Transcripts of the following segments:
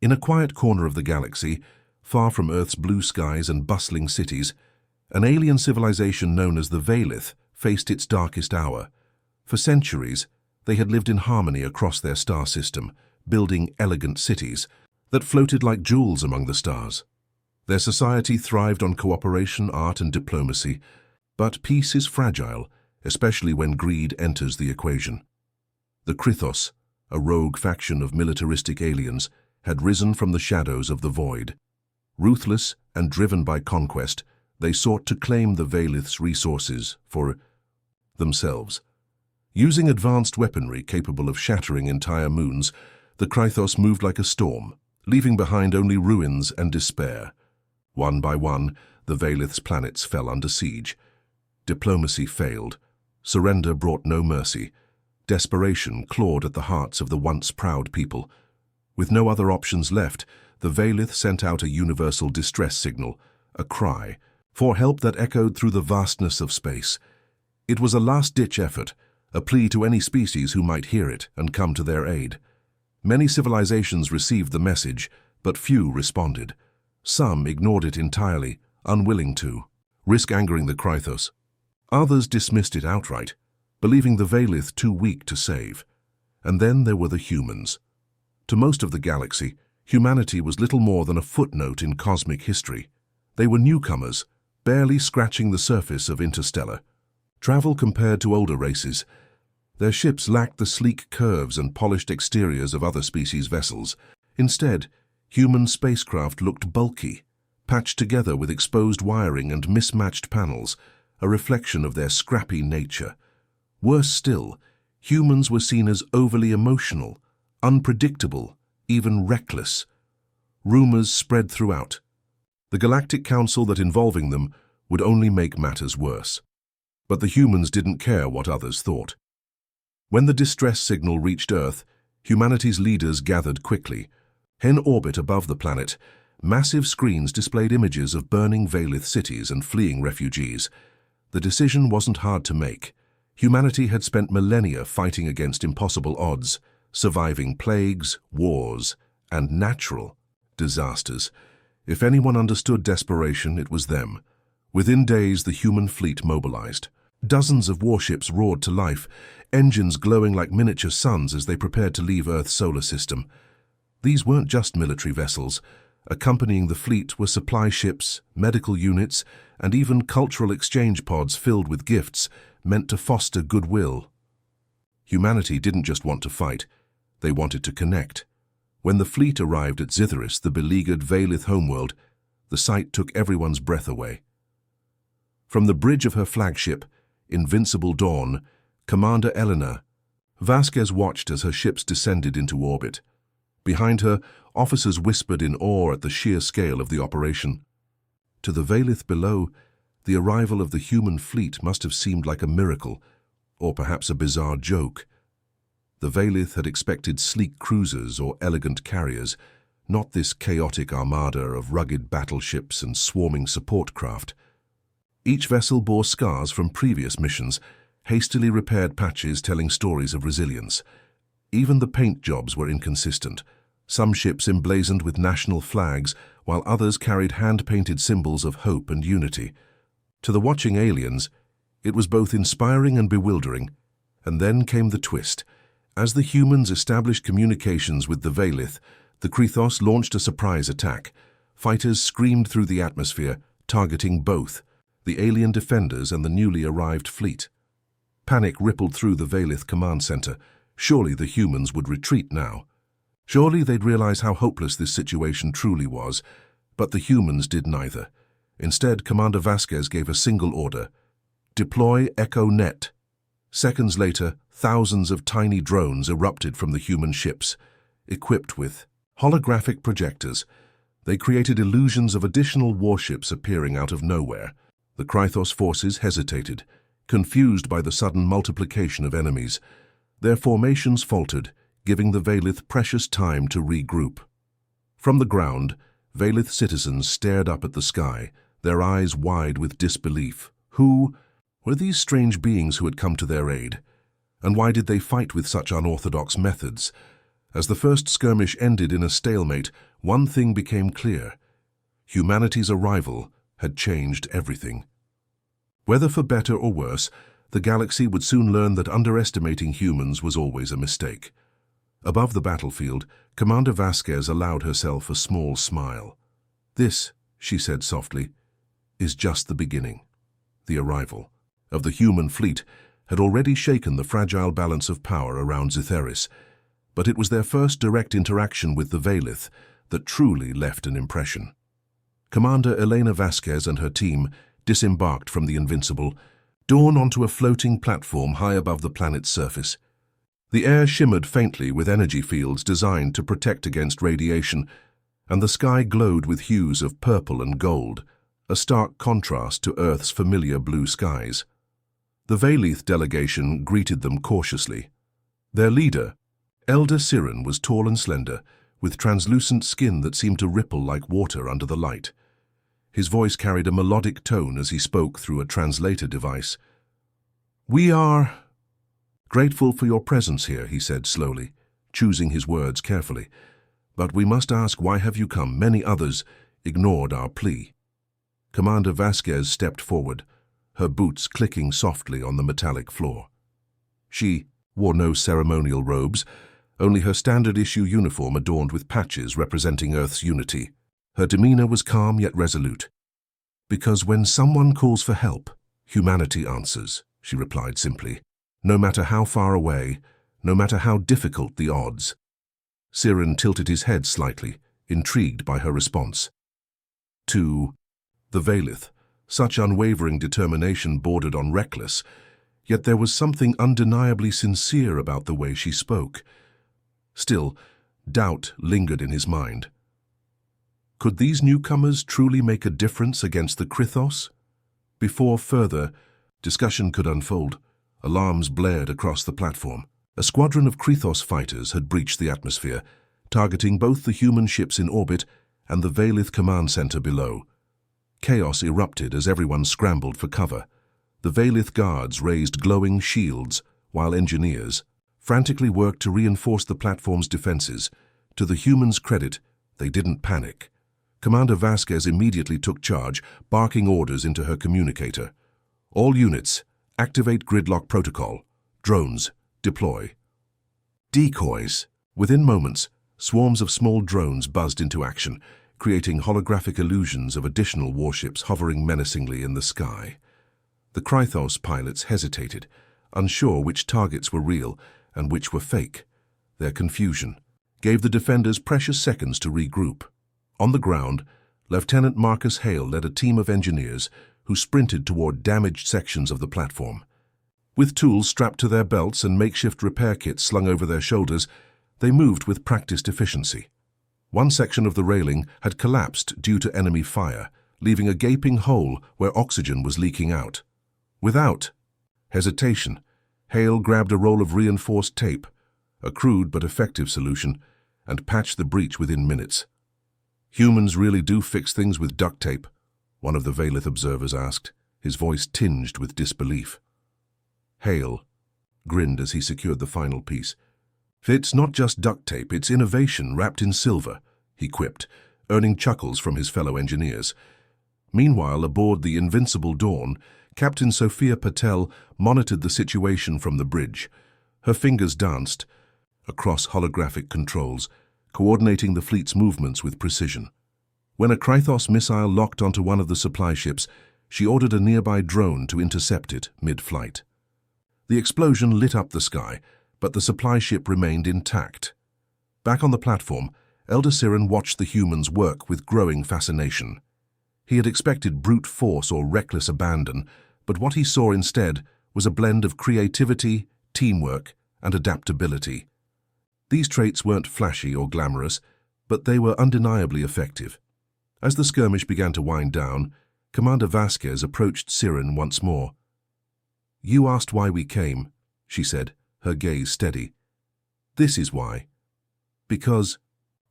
In a quiet corner of the galaxy, far from Earth's blue skies and bustling cities, an alien civilization known as the Veilith faced its darkest hour. For centuries, they had lived in harmony across their star system, building elegant cities that floated like jewels among the stars. Their society thrived on cooperation, art, and diplomacy, but peace is fragile, especially when greed enters the equation. The Krythos, a rogue faction of militaristic aliens, had risen from the shadows of the void. Ruthless and driven by conquest, they sought to claim the Veilith's resources for themselves. Using advanced weaponry capable of shattering entire moons, the Krythos moved like a storm, leaving behind only ruins and despair. One by one, the Veilith's planets fell under siege. Diplomacy failed. Surrender brought no mercy. Desperation clawed at the hearts of the once proud people. With no other options left, the Veilith sent out a universal distress signal, a cry, for help that echoed through the vastness of space. It was a last-ditch effort, a plea to any species who might hear it and come to their aid. Many civilizations received the message, but few responded. Some ignored it entirely, unwilling to risk angering the Krythos. Others dismissed it outright, believing the Veilith too weak to save. And then there were the humans. To most of the galaxy, humanity was little more than a footnote in cosmic history. They were newcomers, barely scratching the surface of interstellar travel compared to older races. Their ships lacked the sleek curves and polished exteriors of other species' vessels. Instead, human spacecraft looked bulky, patched together with exposed wiring and mismatched panels, a reflection of their scrappy nature. Worse still, humans were seen as overly emotional, unpredictable, even reckless. Rumors spread throughout. The Galactic Council that involving them would only make matters worse. But the humans didn't care what others thought. When the distress signal reached Earth, humanity's leaders gathered quickly. In orbit above the planet, massive screens displayed images of burning Veilith cities and fleeing refugees. The decision wasn't hard to make. Humanity had spent millennia fighting against impossible odds, surviving plagues, wars, and natural disasters. If anyone understood desperation, it was them. Within days, the human fleet mobilized. Dozens of warships roared to life, engines glowing like miniature suns as they prepared to leave Earth's solar system. These weren't just military vessels. Accompanying the fleet were supply ships, medical units, and even cultural exchange pods filled with gifts meant to foster goodwill. Humanity didn't just want to fight, they wanted to connect. When the fleet arrived at Zitherus, the beleaguered Veilith homeworld, the sight took everyone's breath away. From the bridge of her flagship, Invincible Dawn, Commander Eleanor Vasquez watched as her ships descended into orbit. Behind her, officers whispered in awe at the sheer scale of the operation. To the Veilith below, the arrival of the human fleet must have seemed like a miracle, or perhaps a bizarre joke. The Veilith had expected sleek cruisers or elegant carriers, not this chaotic armada of rugged battleships and swarming support craft. Each vessel bore scars from previous missions, hastily repaired patches telling stories of resilience. Even the paint jobs were inconsistent. Some ships emblazoned with national flags, while others carried hand-painted symbols of hope and unity. To the watching aliens, it was both inspiring and bewildering. And then came the twist. As the humans established communications with the Veilith, the Krythos launched a surprise attack. Fighters screamed through the atmosphere, targeting both the alien defenders and the newly arrived fleet. Panic rippled through the Veilith command center. Surely the humans would retreat now. Surely they'd realize how hopeless this situation truly was, but the humans did neither. Instead, Commander Vasquez gave a single order: deploy Echo Net. Seconds later, thousands of tiny drones erupted from the human ships. Equipped with holographic projectors, they created illusions of additional warships appearing out of nowhere. The Krythos forces hesitated, confused by the sudden multiplication of enemies. Their formations faltered, giving the Veilith precious time to regroup. From the ground, Veilith citizens stared up at the sky, their eyes wide with disbelief. Who were these strange beings who had come to their aid? And why did they fight with such unorthodox methods? As the first skirmish ended in a stalemate, one thing became clear. Humanity's arrival had changed everything. Whether for better or worse, the galaxy would soon learn that underestimating humans was always a mistake. Above the battlefield, Commander Vasquez allowed herself a small smile. "This," she said softly, "is just the beginning." The arrival of the human fleet had already shaken the fragile balance of power around Zetheris, but it was their first direct interaction with the Valith that truly left an impression. Commander Elena Vasquez and her team disembarked from the Invincible, Dawn onto a floating platform high above the planet's surface. The air shimmered faintly with energy fields designed to protect against radiation, and the sky glowed with hues of purple and gold, a stark contrast to Earth's familiar blue skies. The Valith delegation greeted them cautiously. Their leader, Elder Siren, was tall and slender, with translucent skin that seemed to ripple like water under the light. His voice carried a melodic tone as he spoke through a translator device. "We are grateful for your presence here," he said slowly, choosing his words carefully. "But we must ask, why have you come? Many others ignored our plea." Commander Vasquez stepped forward, her boots clicking softly on the metallic floor. She wore no ceremonial robes, only her standard-issue uniform adorned with patches representing Earth's unity. Her demeanor was calm yet resolute. "Because when someone calls for help, humanity answers," she replied simply. "No matter how far away, no matter how difficult the odds." Siren tilted his head slightly, intrigued by her response. To the Valith, such unwavering determination bordered on reckless, yet there was something undeniably sincere about the way she spoke. Still, doubt lingered in his mind. Could these newcomers truly make a difference against the Krythos? Before further discussion could unfold, alarms blared across the platform. A squadron of Krythos fighters had breached the atmosphere, targeting both the human ships in orbit and the Valith command center below. Chaos erupted as everyone scrambled for cover. The Valith guards raised glowing shields, while engineers frantically worked to reinforce the platform's defenses. To the humans' credit, they didn't panic. Commander Vasquez immediately took charge, barking orders into her communicator. "All units, activate gridlock protocol. Drones, deploy." Decoys. Within moments, swarms of small drones buzzed into action, creating holographic illusions of additional warships hovering menacingly in the sky. The Krythos pilots hesitated, unsure which targets were real and which were fake. Their confusion gave the defenders precious seconds to regroup. On the ground, Lieutenant Marcus Hale led a team of engineers who sprinted toward damaged sections of the platform. With tools strapped to their belts and makeshift repair kits slung over their shoulders, they moved with practiced efficiency. One section of the railing had collapsed due to enemy fire, leaving a gaping hole where oxygen was leaking out. Without hesitation, Hale grabbed a roll of reinforced tape, a crude but effective solution, and patched the breach within minutes. "Humans really do fix things with duct tape?" one of the Valith observers asked, his voice tinged with disbelief. Hale grinned as he secured the final piece. "It's not just duct tape, it's innovation wrapped in silver," he quipped, earning chuckles from his fellow engineers. Meanwhile, aboard the Invincible Dawn, Captain Sophia Patel monitored the situation from the bridge. Her fingers danced across holographic controls, coordinating the fleet's movements with precision. When a Krythos missile locked onto one of the supply ships, she ordered a nearby drone to intercept it mid-flight. The explosion lit up the sky, but the supply ship remained intact. Back on the platform, Elder Siren watched the humans work with growing fascination. He had expected brute force or reckless abandon, but what he saw instead was a blend of creativity, teamwork, and adaptability. These traits weren't flashy or glamorous, but they were undeniably effective. As the skirmish began to wind down, Commander Vasquez approached Siren once more. "You asked why we came," she said, her gaze steady. "This is why. Because,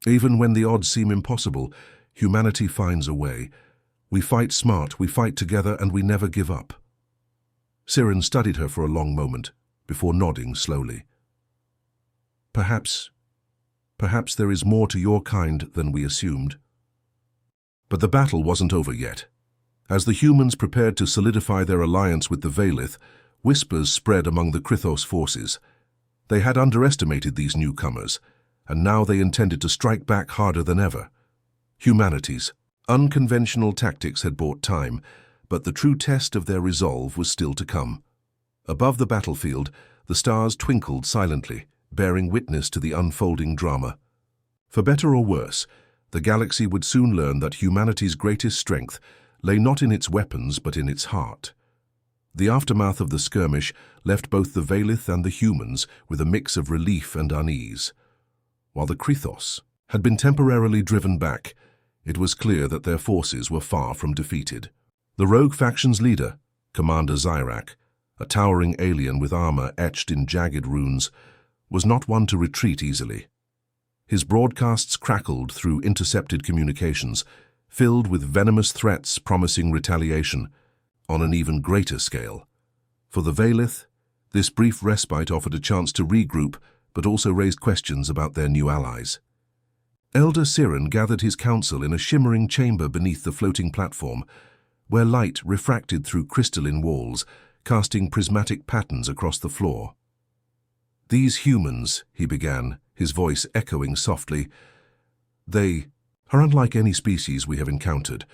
even when the odds seem impossible, humanity finds a way. We fight smart, we fight together, and we never give up." Siren studied her for a long moment, before nodding slowly. "Perhaps Perhaps there is more to your kind than we assumed." But the battle wasn't over yet. As the humans prepared to solidify their alliance with the Veilith, whispers spread among the Krythos forces. They had underestimated these newcomers, and now they intended to strike back harder than ever. Humanity's unconventional tactics had bought time, but the true test of their resolve was still to come. Above the battlefield, the stars twinkled silently, bearing witness to the unfolding drama. For better or worse, the galaxy would soon learn that humanity's greatest strength lay not in its weapons but in its heart. The aftermath of the skirmish left both the Veilith and the humans with a mix of relief and unease. While the Krythos had been temporarily driven back, it was clear that their forces were far from defeated. The rogue faction's leader, Commander Zyrak, a towering alien with armor etched in jagged runes, was not one to retreat easily. His broadcasts crackled through intercepted communications, filled with venomous threats promising retaliation on an even greater scale. For the Veilith, this brief respite offered a chance to regroup, but also raised questions about their new allies. Elder Siren gathered his council in a shimmering chamber beneath the floating platform, where light refracted through crystalline walls, casting prismatic patterns across the floor. "These humans," he began, his voice echoing softly, "they are unlike any species we have encountered.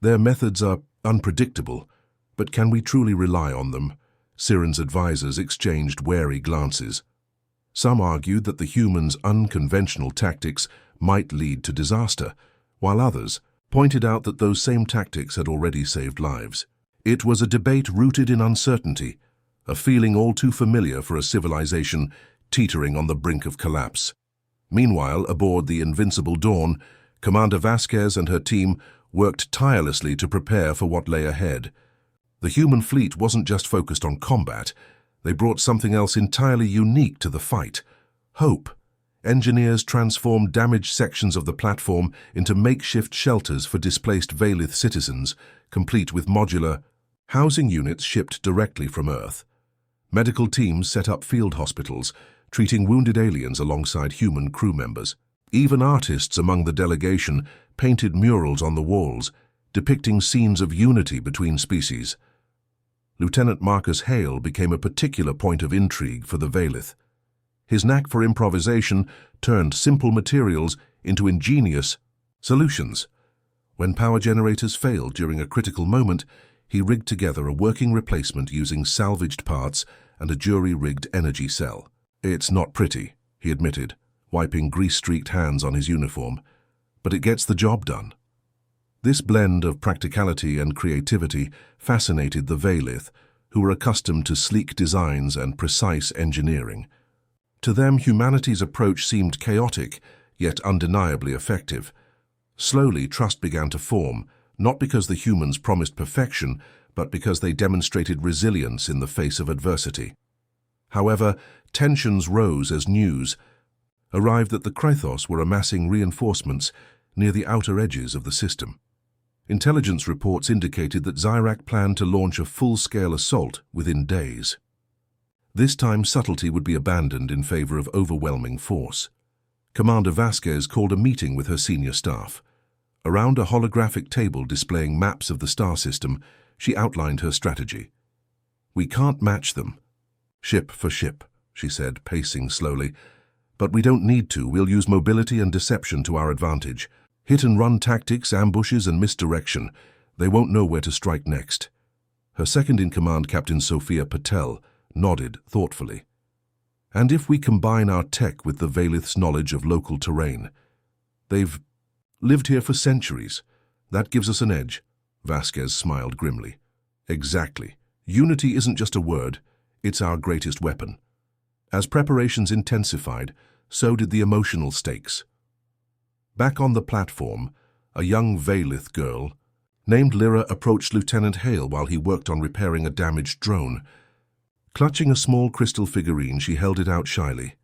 Their methods are unpredictable, but can we truly rely on them?" Siren's advisors exchanged wary glances. Some argued that the humans' unconventional tactics might lead to disaster, while others pointed out that those same tactics had already saved lives. It was a debate rooted in uncertainty, a feeling all too familiar for a civilization teetering on the brink of collapse. Meanwhile, aboard the Invincible Dawn, Commander Vasquez and her team worked tirelessly to prepare for what lay ahead. The human fleet wasn't just focused on combat. They brought something else entirely unique to the fight: hope. Engineers transformed damaged sections of the platform into makeshift shelters for displaced Veilith citizens, complete with modular housing units shipped directly from Earth. Medical teams set up field hospitals, treating wounded aliens alongside human crew members. Even artists among the delegation painted murals on the walls, depicting scenes of unity between species. Lieutenant Marcus Hale became a particular point of intrigue for the Veilith. His knack for improvisation turned simple materials into ingenious solutions. When power generators failed during a critical moment, he rigged together a working replacement using salvaged parts and a jury-rigged energy cell. "It's not pretty," he admitted, wiping grease-streaked hands on his uniform, "but it gets the job done." This blend of practicality and creativity fascinated the Veilith, who were accustomed to sleek designs and precise engineering. To them, humanity's approach seemed chaotic, yet undeniably effective. Slowly, trust began to form, not because the humans promised perfection, but because they demonstrated resilience in the face of adversity. However, tensions rose as news arrived that the Krythos were amassing reinforcements near the outer edges of the system. Intelligence reports indicated that Zyrak planned to launch a full-scale assault within days. This time, subtlety would be abandoned in favor of overwhelming force. Commander Vasquez called a meeting with her senior staff. Around a holographic table displaying maps of the star system, she outlined her strategy. "We can't match them, ship for ship," she said, pacing slowly. "But we don't need to. We'll use mobility and deception to our advantage. Hit-and-run tactics, ambushes, and misdirection. They won't know where to strike next." Her second-in-command, Captain Sophia Patel, nodded thoughtfully. "And if we combine our tech with the Veilith's knowledge of local terrain? They've lived here for centuries. That gives us an edge." Vasquez smiled grimly. "Exactly. Unity isn't just a word. It's our greatest weapon." As preparations intensified, so did the emotional stakes. Back on the platform, a young Veilith girl named Lyra approached Lieutenant Hale while he worked on repairing a damaged drone. Clutching a small crystal figurine, she held it out shyly.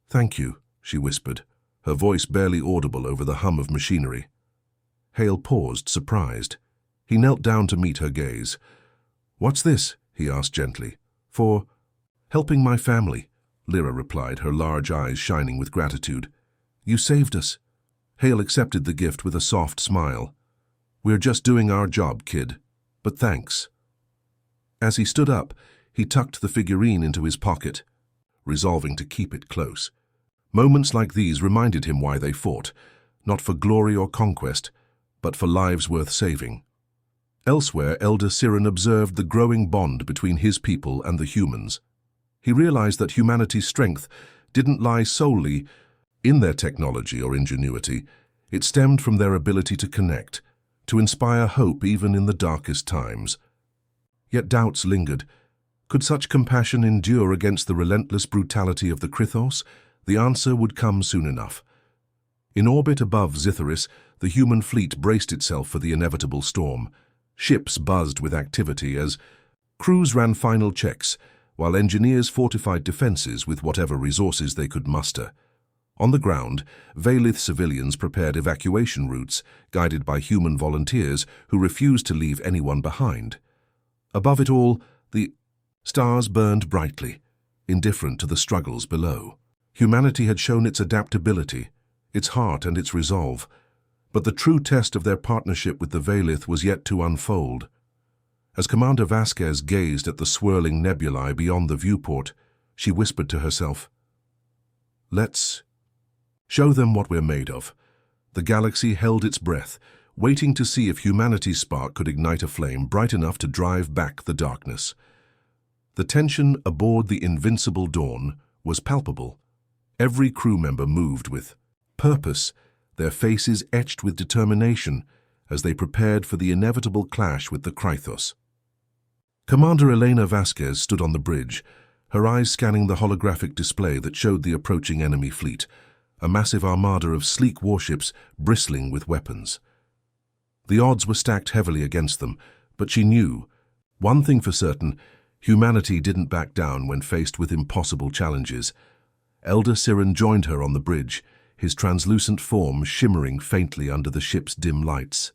"Thank you," she whispered, her voice barely audible over the hum of machinery. Hale paused, surprised. He knelt down to meet her gaze. "What's this?" he asked gently. "For helping my family," Lyra replied, her large eyes shining with gratitude. You saved us. Hale accepted the gift with a soft smile. We're just doing our job, kid. But thanks. As he stood up, he tucked the figurine into his pocket, resolving to keep it close. Moments like these reminded him why they fought, not for glory or conquest, but for lives worth saving. Elsewhere, Elder Siren observed the growing bond between his people and the humans. He realized that humanity's strength didn't lie solely in their technology or ingenuity. It stemmed from their ability to connect, to inspire hope even in the darkest times. Yet doubts lingered. Could such compassion endure against the relentless brutality of the Krythos? The answer would come soon enough. In orbit above Zitharis, the human fleet braced itself for the inevitable storm. Ships buzzed with activity as crews ran final checks, while engineers fortified defenses with whatever resources they could muster. On the ground, Veilith civilians prepared evacuation routes, guided by human volunteers who refused to leave anyone behind. Above it all, the stars burned brightly, indifferent to the struggles below. Humanity had shown its adaptability, its heart and its resolve, but the true test of their partnership with the Veilith was yet to unfold. As Commander Vasquez gazed at the swirling nebulae beyond the viewport, she whispered to herself, "Let's show them what we're made of." The galaxy held its breath, waiting to see if humanity's spark could ignite a flame bright enough to drive back the darkness. The tension aboard the Invincible Dawn was palpable. Every crew member moved with purpose, their faces etched with determination as they prepared for the inevitable clash with the Krythos. Commander Elena Vasquez stood on the bridge, her eyes scanning the holographic display that showed the approaching enemy fleet, a massive armada of sleek warships bristling with weapons. The odds were stacked heavily against them, but she knew, one thing for certain, humanity didn't back down when faced with impossible challenges. Elder Siren joined her on the bridge, his translucent form shimmering faintly under the ship's dim lights.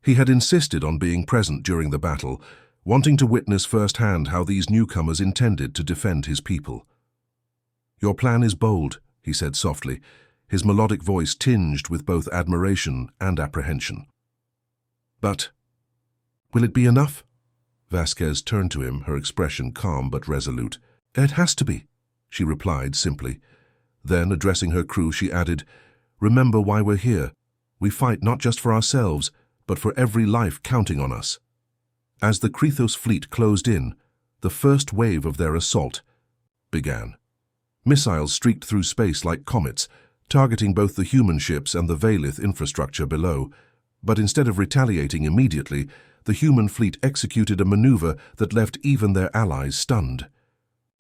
He had insisted on being present during the battle, wanting to witness firsthand how these newcomers intended to defend his people. "Your plan is bold," he said softly, his melodic voice tinged with both admiration and apprehension. "But will it be enough?" Vasquez turned to him, her expression calm but resolute. "It has to be," she replied simply. Then, addressing her crew, she added, "Remember why we're here. We fight not just for ourselves, but for every life counting on us." As the Krythos fleet closed in, the first wave of their assault began. Missiles streaked through space like comets, targeting both the human ships and the Veilith infrastructure below. But instead of retaliating immediately, the human fleet executed a maneuver that left even their allies stunned.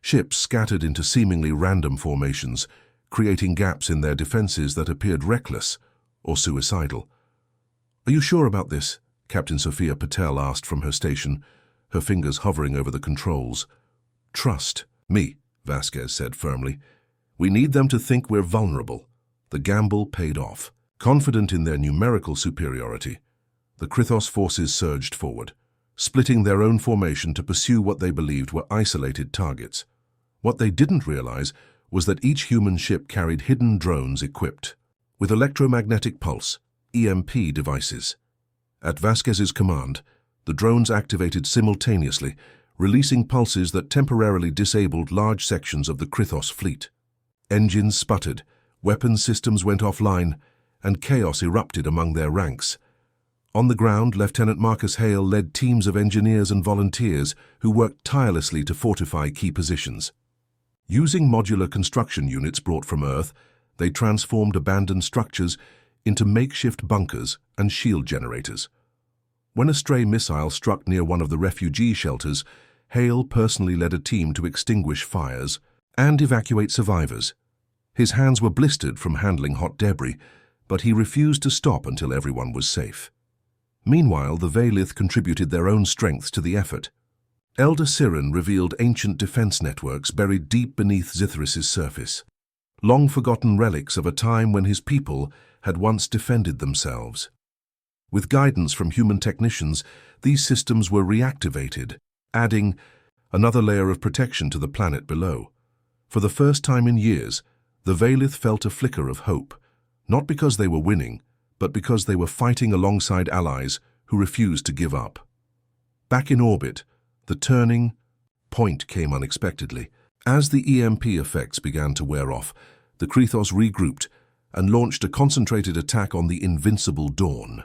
Ships scattered into seemingly random formations, creating gaps in their defenses that appeared reckless or suicidal. "Are you sure about this?" Captain Sophia Patel asked from her station, her fingers hovering over the controls. "Trust me," Vasquez said firmly. "We need them to think we're vulnerable." The gamble paid off. Confident in their numerical superiority, the Krythos forces surged forward, splitting their own formation to pursue what they believed were isolated targets. What they didn't realize was that each human ship carried hidden drones equipped with electromagnetic pulse, EMP devices. At Vasquez's command, the drones activated simultaneously, releasing pulses that temporarily disabled large sections of the Krythos fleet. Engines sputtered, weapons systems went offline, and chaos erupted among their ranks. On the ground, Lieutenant Marcus Hale led teams of engineers and volunteers who worked tirelessly to fortify key positions. Using modular construction units brought from Earth, they transformed abandoned structures into makeshift bunkers and shield generators. When a stray missile struck near one of the refugee shelters, Hale personally led a team to extinguish fires and evacuate survivors. His hands were blistered from handling hot debris, but he refused to stop until everyone was safe. Meanwhile, the Veilith contributed their own strength to the effort. Elder Siren revealed ancient defense networks buried deep beneath Zitharis' surface, long-forgotten relics of a time when his people had once defended themselves. With guidance from human technicians, these systems were reactivated, adding another layer of protection to the planet below. For the first time in years, the Veilith felt a flicker of hope, Not because they were winning, but because they were fighting alongside allies who refused to give up. Back in orbit, the turning point came unexpectedly. As the EMP effects began to wear off, the Krithos regrouped and launched a concentrated attack on the invincible Dawn.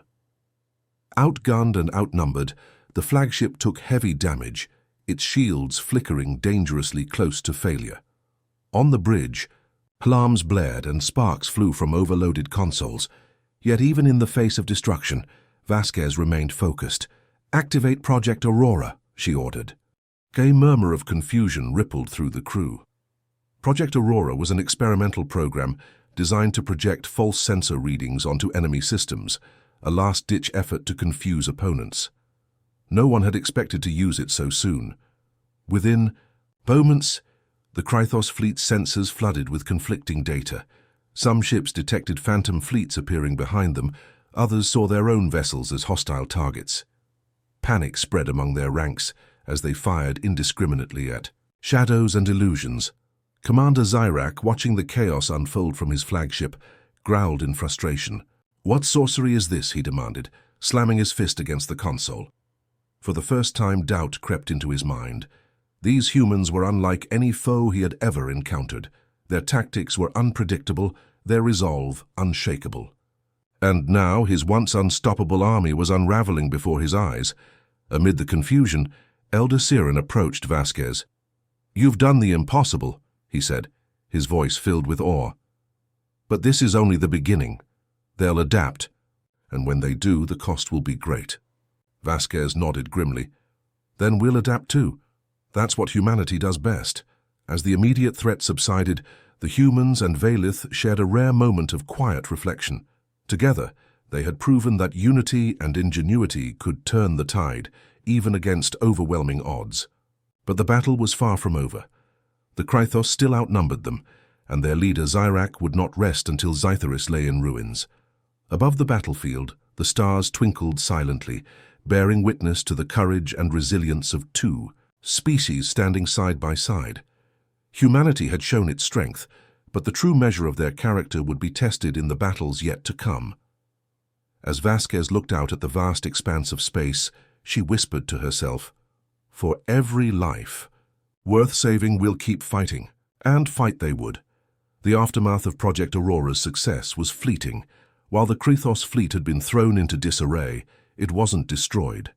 Outgunned and outnumbered, the flagship took heavy damage, its shields flickering dangerously close to failure. On the bridge, alarms blared and sparks flew from overloaded consoles. Yet even in the face of destruction, Vasquez remained focused. "Activate Project Aurora," she ordered. A murmur of confusion rippled through the crew. Project Aurora was an experimental program designed to project false sensor readings onto enemy systems, a last-ditch effort to confuse opponents. No one had expected to use it so soon. Within moments, the Krithos fleet's sensors flooded with conflicting data. Some ships detected phantom fleets appearing behind them, others saw their own vessels as hostile targets. Panic spread among their ranks as they fired indiscriminately at shadows and illusions. Commander Zyrak, watching the chaos unfold from his flagship, growled in frustration. "What sorcery is this?" he demanded, slamming his fist against the console. For the first time, doubt crept into his mind. These humans were unlike any foe he had ever encountered. Their tactics were unpredictable, their resolve unshakable. And now his once unstoppable army was unraveling before his eyes. Amid the confusion, Elder Siren approached Vasquez. "You've done the impossible," he said, his voice filled with awe. "But this is only the beginning. They'll adapt, and when they do, the cost will be great." Vasquez nodded grimly. "Then we'll adapt too. That's what humanity does best." As the immediate threat subsided, the humans and Valith shared a rare moment of quiet reflection. Together, they had proven that unity and ingenuity could turn the tide, even against overwhelming odds. But the battle was far from over. The Krithos still outnumbered them, and their leader Zyrak would not rest until Zytheris lay in ruins. Above the battlefield, the stars twinkled silently, bearing witness to the courage and resilience of two species standing side by side. Humanity had shown its strength, but the true measure of their character would be tested in the battles yet to come. As Vasquez looked out at the vast expanse of space, she whispered to herself, "For every life worth saving, we'll keep fighting." And fight they would. The aftermath of Project Aurora's success was fleeting. While the Krithos fleet had been thrown into disarray, it wasn't destroyed.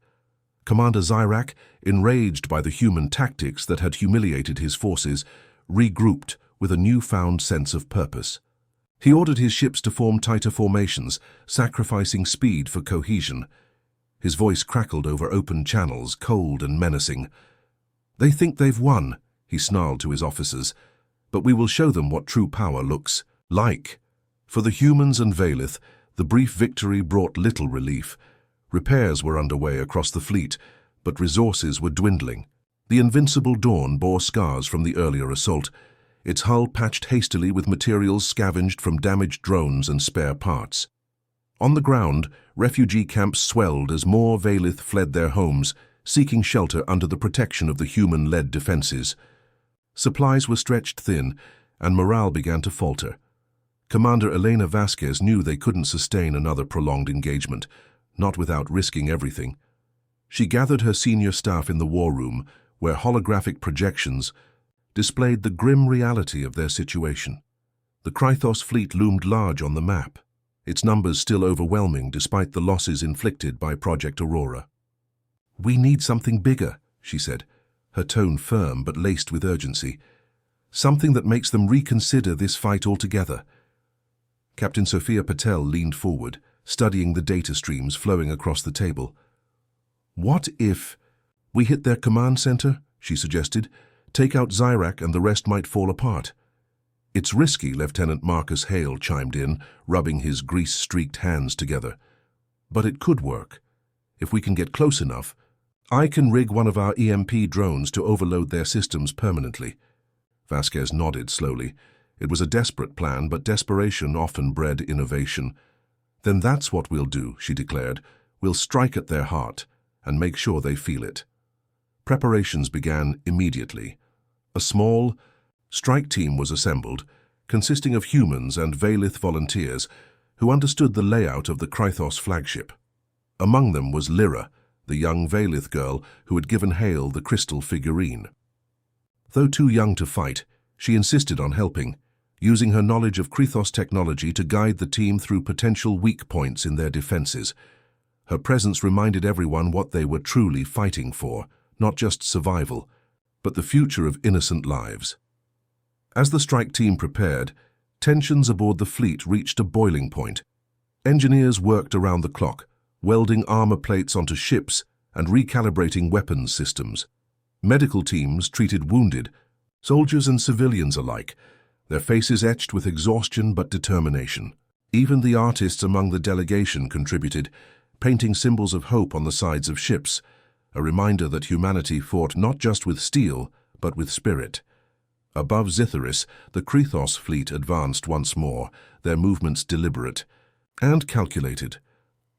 Commander Zyrak, enraged by the human tactics that had humiliated his forces, regrouped with a newfound sense of purpose. He ordered his ships to form tighter formations, sacrificing speed for cohesion. His voice crackled over open channels, cold and menacing. "They think they've won," he snarled to his officers, "but we will show them what true power looks like." For the humans and Valith, the brief victory brought little relief. Repairs were underway across the fleet, but resources were dwindling. The invincible Dawn bore scars from the earlier assault, its hull patched hastily with materials scavenged from damaged drones and spare parts. On the ground, refugee camps swelled as more Valith fled their homes, seeking shelter under the protection of the human-led defenses. Supplies were stretched thin, and morale began to falter. Commander Elena Vasquez knew they couldn't sustain another prolonged engagement, not without risking everything. She gathered her senior staff in the war room, where holographic projections displayed the grim reality of their situation. The Krithos fleet loomed large on the map, its numbers still overwhelming despite the losses inflicted by Project Aurora. "We need something bigger," she said, her tone firm but laced with urgency. "Something that makes them reconsider this fight altogether." Captain Sophia Patel leaned forward, studying the data streams flowing across the table. "What if we hit their command center?" she suggested. "Take out Zyrak and the rest might fall apart." "It's risky," Lieutenant Marcus Hale chimed in, rubbing his grease-streaked hands together. "But it could work. If we can get close enough, I can rig one of our EMP drones to overload their systems permanently." Vasquez nodded slowly. It was a desperate plan, but desperation often bred innovation. "Then that's what we'll do," she declared. "We'll strike at their heart and make sure they feel it." Preparations began immediately. A small strike team was assembled, consisting of humans and Valith volunteers, who understood the layout of the Krythos flagship. Among them was Lyra, the young Valith girl who had given Hale the crystal figurine. Though too young to fight, she insisted on helping, using her knowledge of Krythos technology to guide the team through potential weak points in their defenses. Her presence reminded everyone what they were truly fighting for, not just survival, but the future of innocent lives. As the strike team prepared, tensions aboard the fleet reached a boiling point. Engineers worked around the clock, welding armor plates onto ships and recalibrating weapons systems. Medical teams treated wounded, soldiers and civilians alike, their faces etched with exhaustion but determination. Even the artists among the delegation contributed, painting symbols of hope on the sides of ships, a reminder that humanity fought not just with steel, but with spirit. Above Zitharis, the Krythos fleet advanced once more, their movements deliberate and calculated.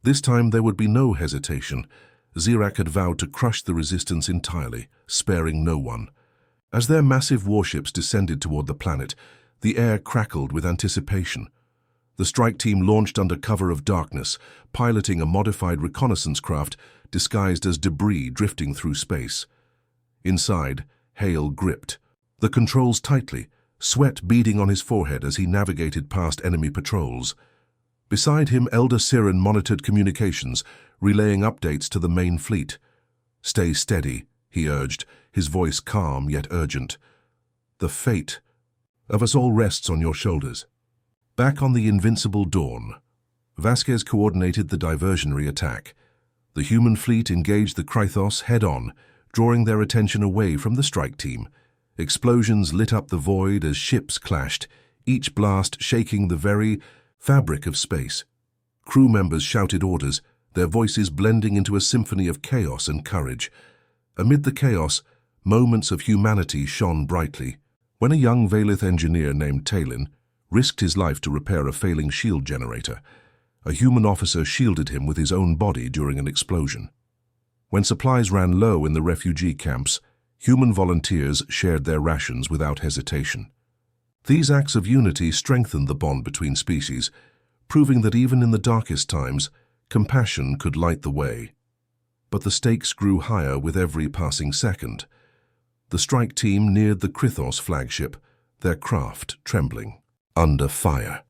This time there would be no hesitation. Zirak had vowed to crush the resistance entirely, sparing no one. As their massive warships descended toward the planet, the air crackled with anticipation. The strike team launched under cover of darkness, piloting a modified reconnaissance craft disguised as debris drifting through space. Inside, Hale gripped the controls tightly, sweat beading on his forehead as he navigated past enemy patrols. Beside him, Elder Siren monitored communications, relaying updates to the main fleet. "Stay steady," he urged, his voice calm yet urgent. "The fate of us all rests on your shoulders." Back on the invincible Dawn, Vasquez coordinated the diversionary attack. The human fleet engaged the Krythos head-on, drawing their attention away from the strike team. Explosions lit up the void as ships clashed, each blast shaking the very fabric of space. Crew members shouted orders, their voices blending into a symphony of chaos and courage. Amid the chaos, moments of humanity shone brightly. When a young Valith engineer named Talin risked his life to repair a failing shield generator, a human officer shielded him with his own body during an explosion. When supplies ran low in the refugee camps, human volunteers shared their rations without hesitation. These acts of unity strengthened the bond between species, proving that even in the darkest times, compassion could light the way. But the stakes grew higher with every passing second. The strike team neared the Krythos flagship, their craft trembling under fire.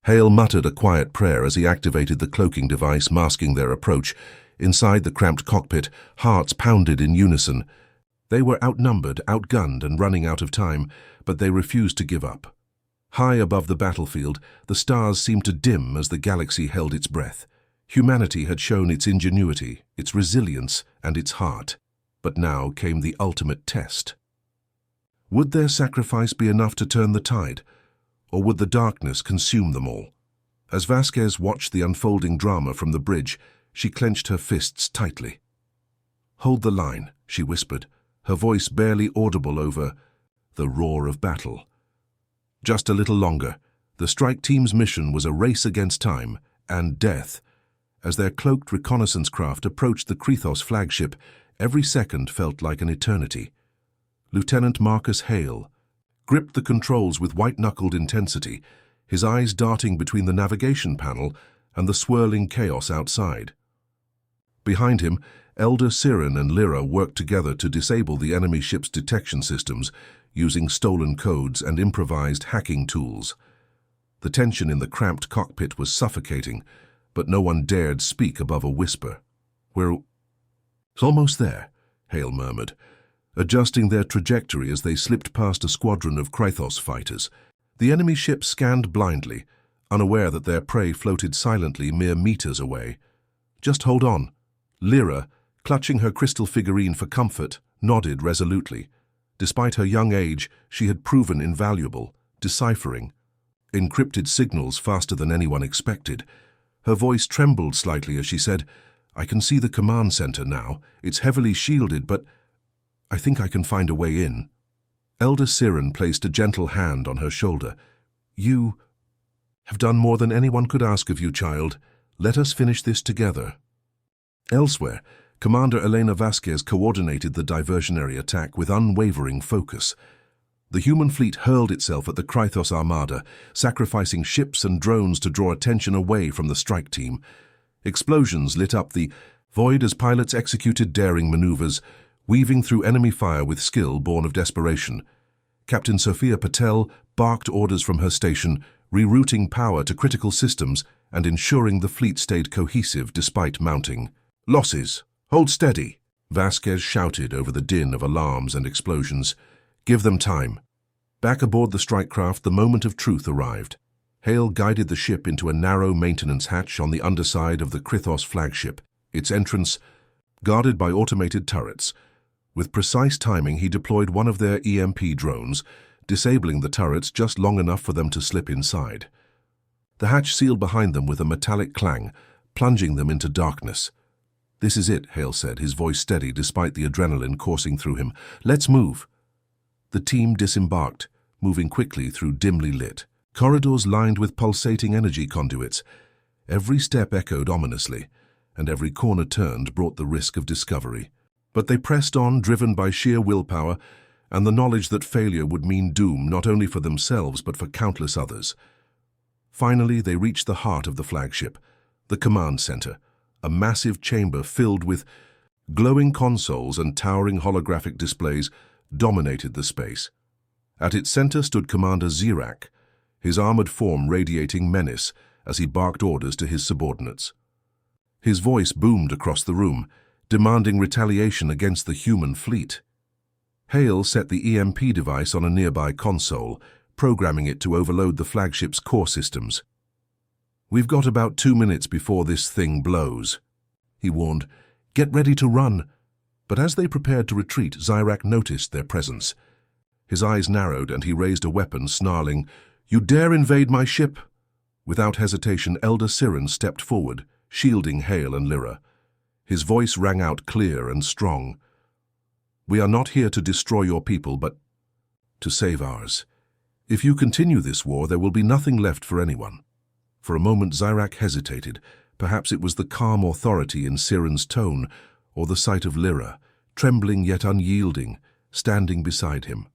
Hale muttered a quiet prayer as he activated the cloaking device masking their approach. Inside the cramped cockpit, hearts pounded in unison. They were outnumbered, outgunned, and running out of time, but they refused to give up. High above the battlefield, the stars seemed to dim as the galaxy held its breath. Humanity had shown its ingenuity, its resilience, and its heart. But now came the ultimate test. Would their sacrifice be enough to turn the tide, or would the darkness consume them all? As Vasquez watched the unfolding drama from the bridge, she clenched her fists tightly. "Hold the line," she whispered, her voice barely audible over the roar of battle. Just a little longer. The strike team's mission was a race against time and death. As their cloaked reconnaissance craft approached the Krythos flagship, every second felt like an eternity. Lieutenant Marcus Hale gripped the controls with white-knuckled intensity, his eyes darting between the navigation panel and the swirling chaos outside. Behind him, Elder Siren and Lyra worked together to disable the enemy ship's detection systems, using stolen codes and improvised hacking tools. The tension in the cramped cockpit was suffocating, but no one dared speak above a whisper. "It's almost there," Hale murmured, adjusting their trajectory as they slipped past a squadron of Krythos fighters. The enemy ship scanned blindly, unaware that their prey floated silently mere meters away. "Just hold on." Lyra, clutching her crystal figurine for comfort, nodded resolutely. Despite her young age, she had proven invaluable, deciphering encrypted signals faster than anyone expected. Her voice trembled slightly as she said, "I can see the command center now. It's heavily shielded, but I think I can find a way in." Elder Siren placed a gentle hand on her shoulder. "You have done more than anyone could ask of you, child. Let us finish this together." Elsewhere, Commander Elena Vasquez coordinated the diversionary attack with unwavering focus. The human fleet hurled itself at the Krythos armada, sacrificing ships and drones to draw attention away from the strike team. Explosions lit up the void as pilots executed daring maneuvers, weaving through enemy fire with skill born of desperation. Captain Sophia Patel barked orders from her station, rerouting power to critical systems and ensuring the fleet stayed cohesive despite mounting losses. "Hold steady," Vasquez shouted over the din of alarms and explosions. "Give them time." Back aboard the strike craft, the moment of truth arrived. Hale guided the ship into a narrow maintenance hatch on the underside of the Krythos flagship, its entrance guarded by automated turrets. With precise timing, he deployed one of their EMP drones, disabling the turrets just long enough for them to slip inside. The hatch sealed behind them with a metallic clang, plunging them into darkness. "This is it," Hale said, his voice steady despite the adrenaline coursing through him. "Let's move." The team disembarked, moving quickly through dimly lit corridors lined with pulsating energy conduits. Every step echoed ominously, and every corner turned brought the risk of discovery. But they pressed on, driven by sheer willpower and the knowledge that failure would mean doom not only for themselves but for countless others. Finally, they reached the heart of the flagship, the command center, a massive chamber filled with glowing consoles and towering holographic displays dominated the space. At its center stood Commander Zirak, his armored form radiating menace as he barked orders to his subordinates. His voice boomed across the room, demanding retaliation against the human fleet. Hale set the EMP device on a nearby console, programming it to overload the flagship's core systems. "We've got about 2 minutes before this thing blows," he warned. "Get ready to run." But as they prepared to retreat, Zirak noticed their presence. His eyes narrowed and he raised a weapon, snarling, "You dare invade my ship?" Without hesitation, Elder Siren stepped forward, shielding Hale and Lyra. His voice rang out clear and strong. "We are not here to destroy your people, but to save ours. If you continue this war, there will be nothing left for anyone." For a moment, Zirak hesitated. Perhaps it was the calm authority in Siren's tone, or the sight of Lyra, trembling yet unyielding, standing beside him.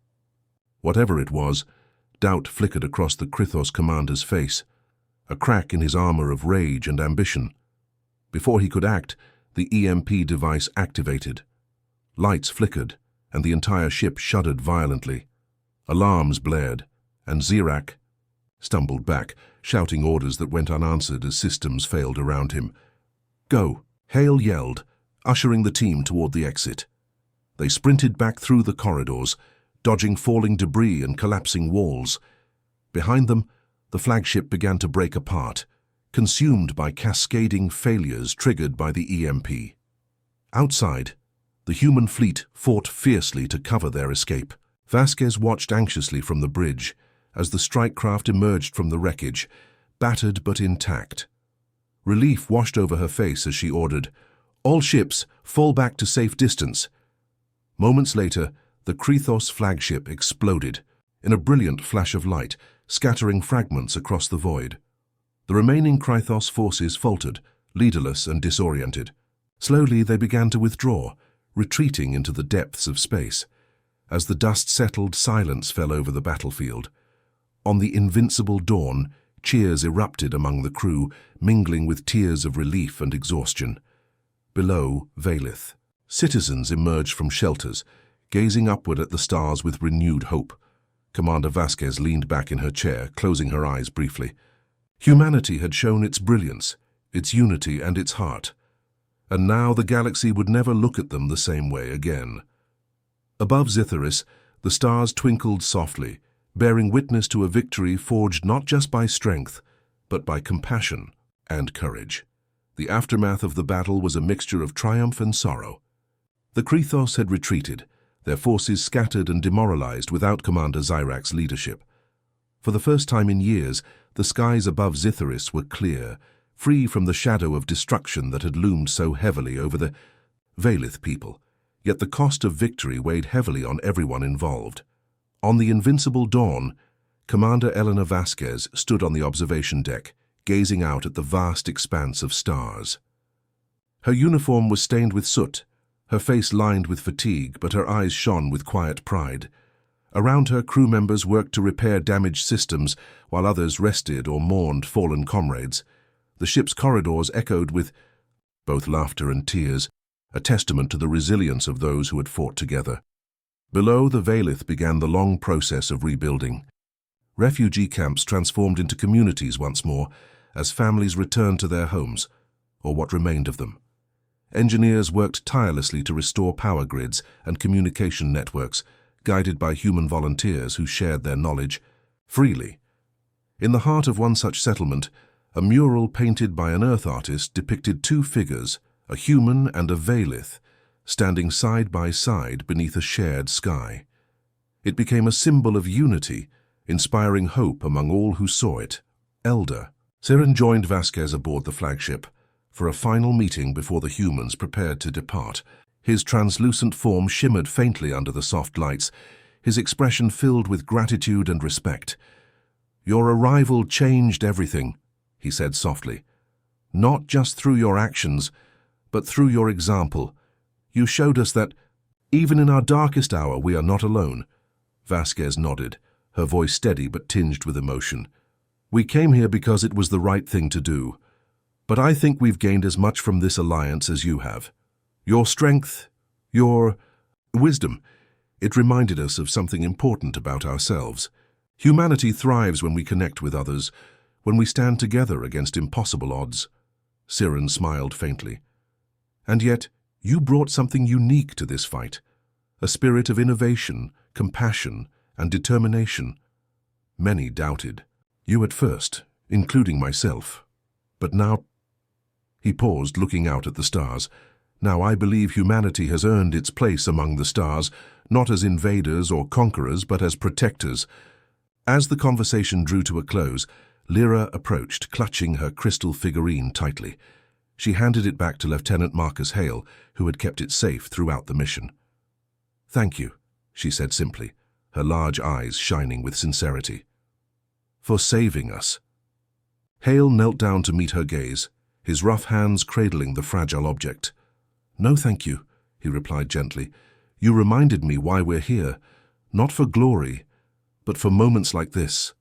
Whatever it was, doubt flickered across the Krythos commander's face, a crack in his armor of rage and ambition. Before he could act, the EMP device activated. Lights flickered, and the entire ship shuddered violently. Alarms blared, and Zirak stumbled back, shouting orders that went unanswered as systems failed around him. "Go," Hale yelled, ushering the team toward the exit. They sprinted back through the corridors, dodging falling debris and collapsing walls. Behind them, the flagship began to break apart, consumed by cascading failures triggered by the EMP. Outside, the human fleet fought fiercely to cover their escape. Vasquez watched anxiously from the bridge as the strike craft emerged from the wreckage, battered but intact. Relief washed over her face as she ordered, "All ships, fall back to safe distance." Moments later, the Krythos flagship exploded in a brilliant flash of light, scattering fragments across the void. The remaining Krythos forces faltered, leaderless and disoriented. Slowly they began to withdraw, retreating into the depths of space. As the dust settled, silence fell over the battlefield. On the invincible dawn, cheers erupted among the crew, mingling with tears of relief and exhaustion. Below, Valith. Citizens emerged from shelters, gazing upward at the stars with renewed hope. Commander Vasquez leaned back in her chair, closing her eyes briefly. Humanity had shown its brilliance, its unity and its heart. And now the galaxy would never look at them the same way again. Above Zitharis, the stars twinkled softly, bearing witness to a victory forged not just by strength, but by compassion and courage. The aftermath of the battle was a mixture of triumph and sorrow. The Krythos had retreated, their forces scattered and demoralized without Commander Zirak's leadership. For the first time in years, the skies above Zitharis were clear, free from the shadow of destruction that had loomed so heavily over the Valith people. Yet the cost of victory weighed heavily on everyone involved. On the invincible dawn, Commander Elena Vasquez stood on the observation deck, gazing out at the vast expanse of stars. Her uniform was stained with soot, her face lined with fatigue, but her eyes shone with quiet pride. Around her, crew members worked to repair damaged systems, while others rested or mourned fallen comrades. The ship's corridors echoed with both laughter and tears, a testament to the resilience of those who had fought together. Below, the Valith began the long process of rebuilding. Refugee camps transformed into communities once more, as families returned to their homes, or what remained of them. Engineers worked tirelessly to restore power grids and communication networks, guided by human volunteers who shared their knowledge freely. In the heart of one such settlement, a mural painted by an Earth artist depicted two figures, a human and a Valith, standing side by side beneath a shared sky. It became a symbol of unity, inspiring hope among all who saw it. Elder Siren joined Vasquez aboard the flagship for a final meeting before the humans prepared to depart. His translucent form shimmered faintly under the soft lights, his expression filled with gratitude and respect. "Your arrival changed everything," he said softly. "Not just through your actions, but through your example. You showed us that, even in our darkest hour, we are not alone." Vasquez nodded, her voice steady but tinged with emotion. "We came here because it was the right thing to do. But I think we've gained as much from this alliance as you have. Your strength, your wisdom, it reminded us of something important about ourselves. Humanity thrives when we connect with others, when we stand together against impossible odds." Siren smiled faintly. "And yet, you brought something unique to this fight, a spirit of innovation, compassion, and determination. Many doubted. You at first, including myself. But now—" He paused, looking out at the stars. "Now I believe humanity has earned its place among the stars, not as invaders or conquerors, but as protectors." As the conversation drew to a close, Lyra approached, clutching her crystal figurine tightly. She handed it back to Lieutenant Marcus Hale, who had kept it safe throughout the mission. "Thank you," she said simply, her large eyes shining with sincerity. "For saving us." Hale knelt down to meet her gaze, his rough hands cradling the fragile object. "No, thank you," he replied gently. "You reminded me why we're here, not for glory, but for moments like this."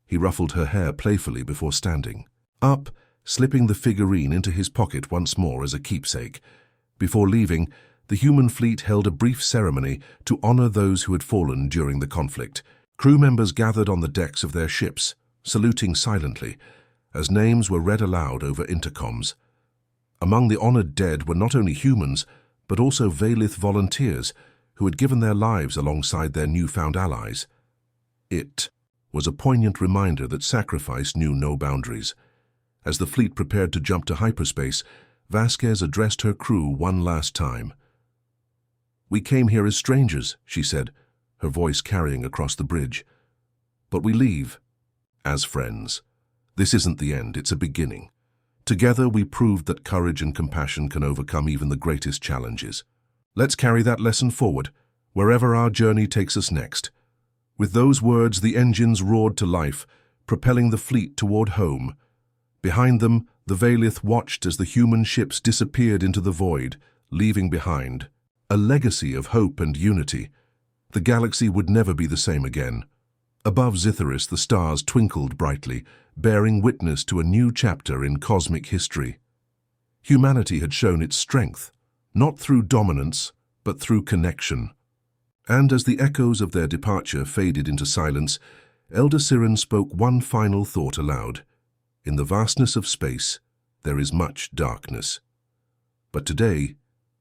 He ruffled her hair playfully before standing up, slipping the figurine into his pocket once more as a keepsake. Before leaving, the human fleet held a brief ceremony to honor those who had fallen during the conflict. Crew members gathered on the decks of their ships, saluting silently, as names were read aloud over intercoms. Among the honored dead were not only humans, but also Valith volunteers who had given their lives alongside their newfound allies. It was a poignant reminder that sacrifice knew no boundaries. As the fleet prepared to jump to hyperspace, Vasquez addressed her crew one last time. "We came here as strangers," she said, her voice carrying across the bridge. "But we leave as friends. This isn't the end, it's a beginning. Together we proved that courage and compassion can overcome even the greatest challenges. Let's carry that lesson forward, wherever our journey takes us next." With those words, the engines roared to life, propelling the fleet toward home. Behind them, the Valith watched as the human ships disappeared into the void, leaving behind a legacy of hope and unity. The galaxy would never be the same again. Above Zitharis, the stars twinkled brightly, bearing witness to a new chapter in cosmic history. Humanity had shown its strength, not through dominance, but through connection. And as the echoes of their departure faded into silence, Elder Siren spoke one final thought aloud. "In the vastness of space, there is much darkness. But today,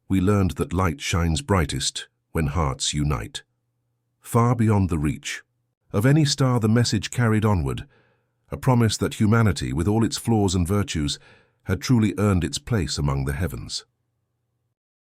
we learned that light shines brightest when hearts unite." Far beyond the reach of any star, the message carried onward, a promise that humanity, with all its flaws and virtues, had truly earned its place among the heavens.